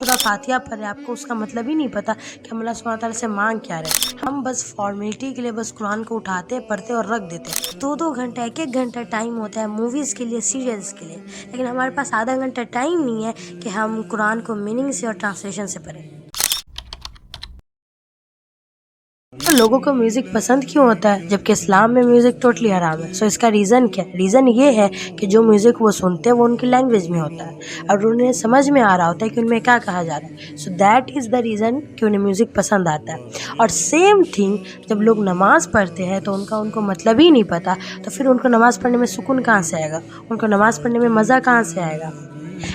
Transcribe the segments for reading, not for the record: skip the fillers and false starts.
سورہ فاتحہ پڑھ رہے ہیں، آپ کو اس کا مطلب ہی نہیں پتہ کہ ہم اللہ سبحانہ تعالیٰ سے مانگ کیا رہے. ہم بس فارمیلٹی کے لیے بس قرآن کو اٹھاتے پڑھتے اور رکھ دیتے. 2-2 گھنٹہ 1-1 گھنٹہ ٹائم ہوتا ہے موویز کے لیے، سیریلس کے لیے، لیکن ہمارے پاس آدھا گھنٹہ ٹائم نہیں ہے کہ ہم قرآن کو میننگ سے اور ٹرانسلیشن سے پڑھیں. لوگوں کو میوزک پسند کیوں ہوتا ہے جبکہ اسلام میں میوزک ٹوٹلی حرام ہے؟ سو اس کا ریزن کیا ہے؟ ریزن یہ ہے کہ جو میوزک وہ سنتے ہیں وہ ان کی لینگویج میں ہوتا ہے اور انہیں سمجھ میں آ رہا ہوتا ہے کہ ان میں کیا کہا جا رہا ہے. So that is the reason کہ انہیں میوزک پسند آتا ہے. اور سیم تھنگ جب لوگ نماز پڑھتے ہیں تو ان کو مطلب ہی نہیں پتہ، تو پھر ان کو نماز پڑھنے میں سکون کہاں سے آئے گا؟ ان کو نماز پڑھنے میں مزہ کہاں سے آئے گا؟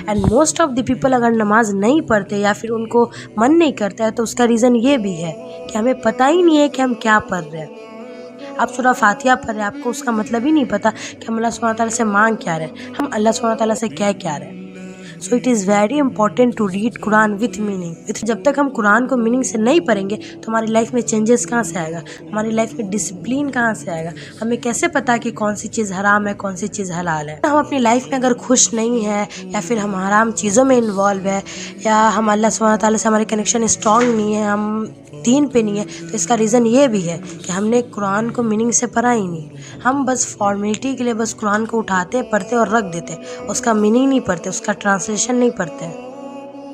And most of the people اگر نماز نہیں پڑھتے یا پھر ان کو من نہیں کرتا ہے تو اس کا ریزن یہ بھی ہے کہ ہمیں پتہ ہی نہیں ہے کہ ہم کیا پڑھ رہے ہیں. آپ سورہ فاتحہ پڑھ رہے ہیں، آپ کو اس کا مطلب ہی نہیں پتہ کہ ہم اللہ سبحانہ تعالیٰ سے مانگ کیا رہے ہیں، ہم اللہ سبحانہ تعالیٰ سے کیا رہے ہیں. So it is very important to read Quran with meaning. جب تک ہم قرآن کو میننگ سے نہیں پڑھیں گے تو ہماری لائف میں چینجز کہاں سے آئے گا؟ ہماری لائف میں ڈسپلین کہاں سے آئے گا؟ ہمیں کیسے پتہ کہ کون سی چیز حرام ہے، کون سی چیز حلال ہے؟ ہم اپنی لائف میں اگر خوش نہیں ہیں یا پھر ہم حرام چیزوں میں انوالو ہے یا ہم اللہ سبحانہ تعالیٰ سے ہمارے کنیکشن اسٹرانگ نہیں ہے، ہم دین پہ نہیں ہے، تو اس کا ریزن یہ بھی ہے کہ ہم نے قرآن کو میننگ سے پڑھا ہی نہیں. ہم بس فارمیلٹی کے لیے بس قرآن کو اٹھاتے پڑھتے اور رکھ دیتے، اس کا میننگ نہیں پڑھتے، اس کا ٹرانسلیشن نہیں پڑھتے.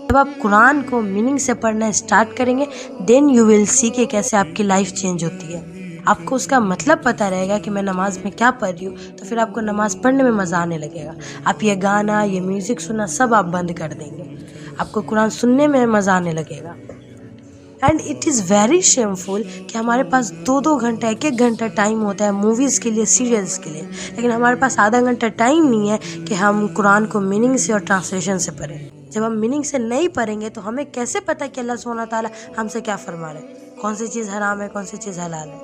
جب آپ قرآن کو میننگ سے پڑھنا اسٹارٹ کریں گے دین یو ول سی کہ کیسے آپ کی لائف چینج ہوتی ہے. آپ کو اس کا مطلب پتہ رہے گا کہ میں نماز میں کیا پڑھ رہی ہوں، تو پھر آپ کو نماز پڑھنے میں مزہ آنے لگے گا. آپ یہ گانا، یہ میوزک سننا سب آپ بند کر دیں گے، آپ کو قرآن سننے میں مزہ آنے لگے گا. And it is very shameful کہ ہمارے پاس 2-2 گھنٹہ 1-1 گھنٹہ ٹائم ہوتا ہے موویز کے لیے، سیریلس کے لیے، لیکن ہمارے پاس آدھا گھنٹہ ٹائم نہیں ہے کہ ہم قرآن کو میننگ سے اور ٹرانسلیشن سے پڑھیں. جب ہم میننگ سے نہیں پڑھیں گے تو ہمیں کیسے پتہ کہ اللہ سبحانہ تعالیٰ ہم سے کیا فرما رہے ہیں، کون سی چیز حرام ہے، کون سی چیز حلال ہے؟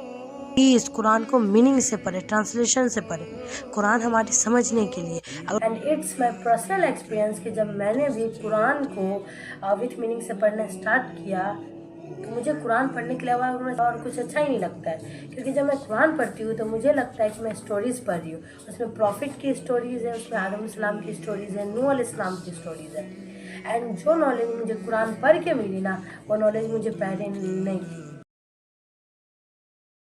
پلیز قرآن کو میننگ سے پڑھے، ٹرانسلیشن سے پڑھے. قرآن ہماری سمجھنے کے لیے. And it's my personal experience کہ جب میں نے بھی قرآن کو وتھ میننگ سے پڑھنا اسٹارٹ کیا تو مجھے قرآن پڑھنے کے علاوہ اور کچھ اچھا ہی نہیں لگتا ہے. کیونکہ جب میں قرآن پڑھتی ہوں تو مجھے لگتا ہے کہ میں اسٹوریز پڑھ رہی ہوں. اس میں پروفٹ کی اسٹوریز ہیں، اس میں آدم السلام کی اسٹوریز ہیں، نوح علیہ السلام کی اسٹوریز ہیں. اینڈ جو نالج مجھے قرآن پڑھ کے ملی نا، وہ نالج مجھے پہلے نہیں تھی.